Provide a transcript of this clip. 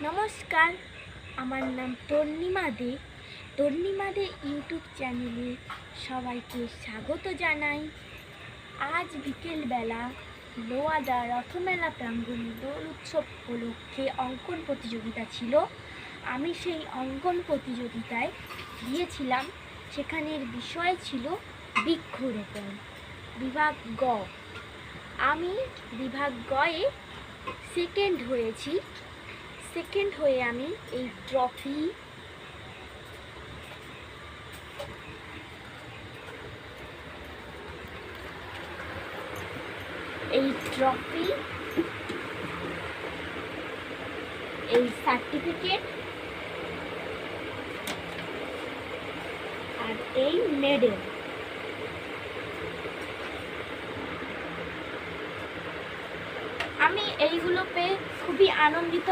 নমস্কার, আমার নাম তন্নিমা দে। তন্নিমা দে ইউটিউব চ্যানেলে সবাইকে স্বাগত জানাই। আজ বিকেলবেলা লোয়াদা রথমেলা প্রাঙ্গণে দোল উৎসব উপলক্ষে অঙ্কন প্রতিযোগিতা ছিল। আমি সেই অঙ্কন প্রতিযোগিতায় গিয়েছিলাম। সেখানের বিষয় ছিল বৃক্ষরোপণ, বিভাগ গ। আমি বিভাগ গয়ে সেকেন্ড হয়েছি। সেকেন্ড হয়ে আমি এই ট্রফি, এই সার্টিফিকেট আর এই মেডেল আমি এইগুলো পেয়ে খুবই আনন্দিত